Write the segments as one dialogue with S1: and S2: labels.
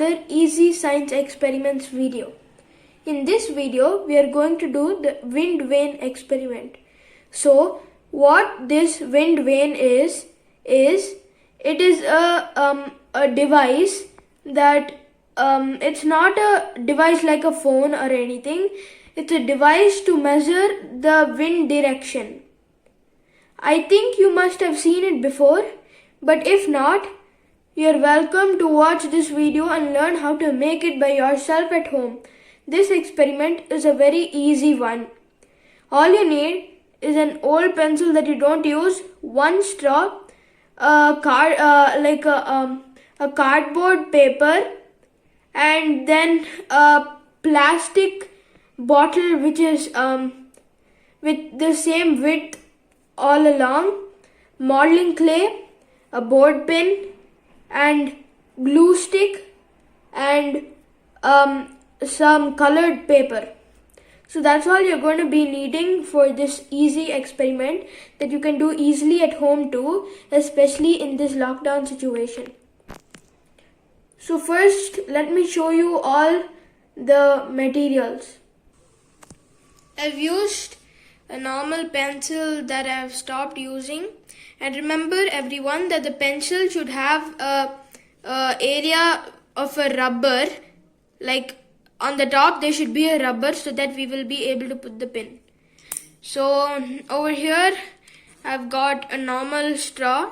S1: another easy science experiments video. In this video, we are going to do the wind vane experiment. So, what this wind vane is it is a device that it's not a device like a phone or anything. It's a device to measure the wind direction. I think you must have seen it before, but if not, you're welcome to watch this video and learn how to make it by yourself at home. This experiment is a very easy one. All you need is an old pencil that you don't use, one straw, a cardboard paper, and then a plastic bottle which is with the same width all along, modeling clay, a board pin, and glue stick, and some colored paper. So that's all you're going to be needing for this easy experiment that you can do easily at home too, especially in this lockdown situation. So first, let me show you all the materials. I've used a normal pencil that I've stopped using, and remember everyone that the pencil should have a area of a rubber, like on the top there should be a rubber so that we will be able to put the pin. So over here I've got a normal straw.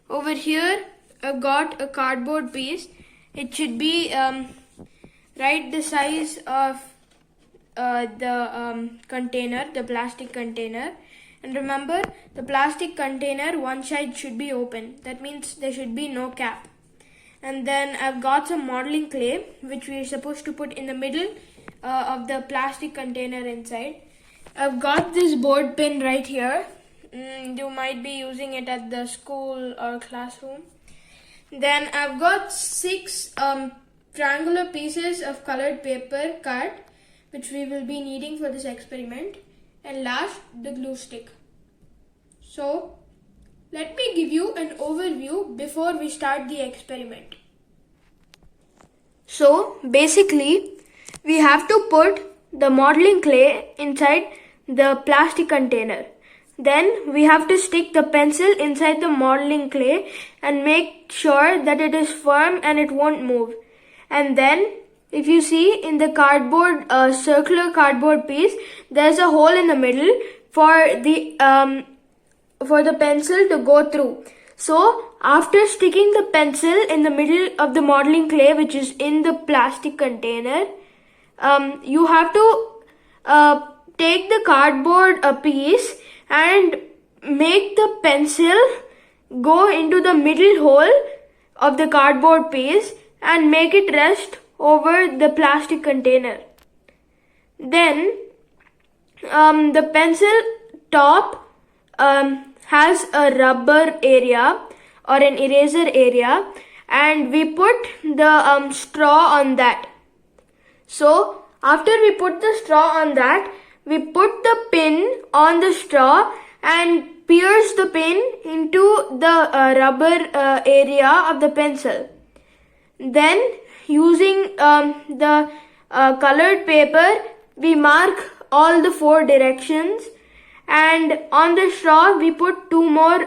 S1: Over here I've got a cardboard piece. It should be right the size of the container, the plastic container. And remember, the plastic container, one side should be open. That means there should be no cap. And then I've got some modeling clay, which we are supposed to put in the middle of the plastic container inside. I've got this board pin right here. You might be using it at the school or classroom. Then I've got 6 triangular pieces of colored paper cut, which we will be needing for this experiment. And last, the glue stick. So, let me give you an overview before we start the experiment. So, basically, we have to put the modeling clay inside the plastic container. Then, we have to stick the pencil inside the modeling clay and make sure that it is firm and it won't move. And then, if you see in the cardboard, circular cardboard piece, there's a hole in the middle for the pencil to go through. So after sticking the pencil in the middle of the modeling clay, which is in the plastic container, you have to take the cardboard piece and make the pencil go into the middle hole of the cardboard piece and make it rest over the plastic container. Then the pencil top has a rubber area or an eraser area, and we put the straw on that. So after we put the straw on that, we put the pin on the straw and pierce the pin into the rubber area of the pencil. Then using the colored paper, we mark all the 4 directions, and on the straw we put 2 more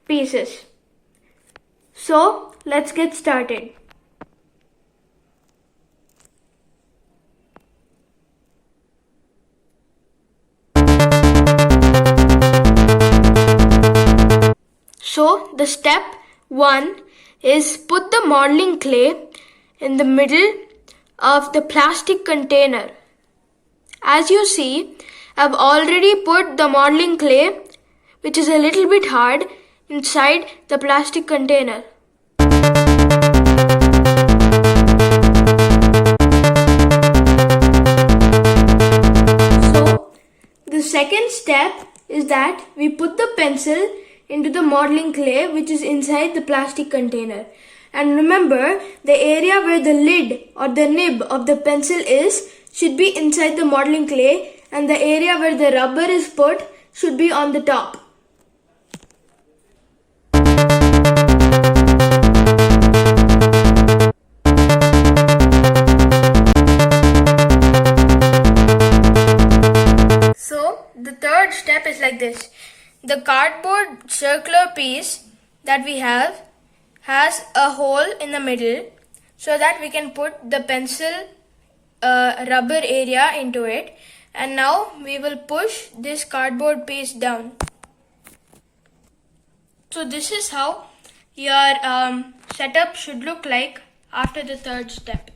S1: pieces. So let's get started. So the step 1 is put the modeling clay in the middle of the plastic container. As you see, I've already put the modeling clay, which is a little bit hard, inside the plastic container. So, the second step is that we put the pencil into the modeling clay, which is inside the plastic container. And remember, the area where the lid or the nib of the pencil is should be inside the modeling clay, and the area where the rubber is put should be on the top. piece that we have has a hole in the middle so that we can put the pencil rubber area into it. And now we will push this cardboard piece down. So this is how your setup should look like after the third step.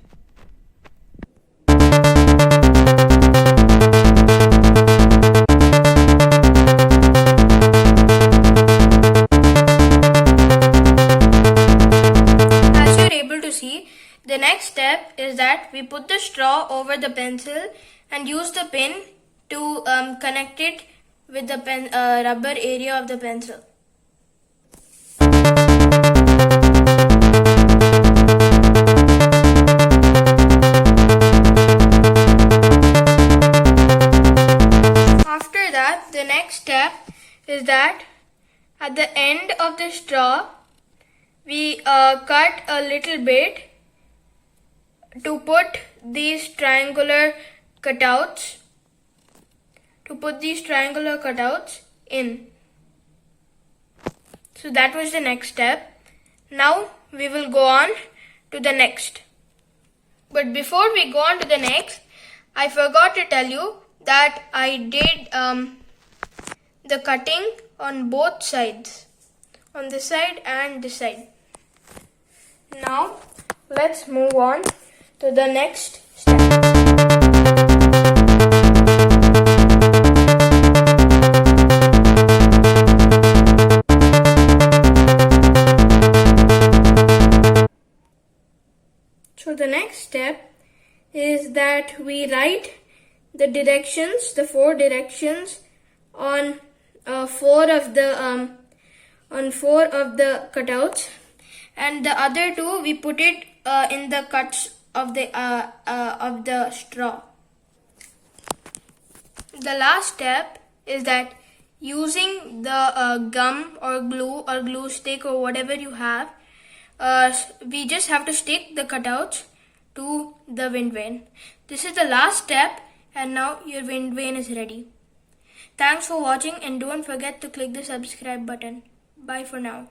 S1: As you're able to see, the next step is that we put the straw over the pencil and use the pin to connect it with the rubber area of the pencil. After that, the next step is that at the end of the straw, we cut a little bit to put these triangular cutouts in. So that was the next step. Now we will go on to the next. But before we go on to the next, I forgot to tell you that I did the cutting on both sides, on this side and this side. Now let's move on to the next step. So the next step is that we write the directions, the 4 directions on 4 of the cutouts, and the other 2 we put it in the cuts of the straw. The last step is that using the gum or glue stick or whatever you have, we just have to stick the cutouts to the wind vane. This is the last step, and now your wind vane is ready. Thanks for watching, and don't forget to click the subscribe button. Bye for now.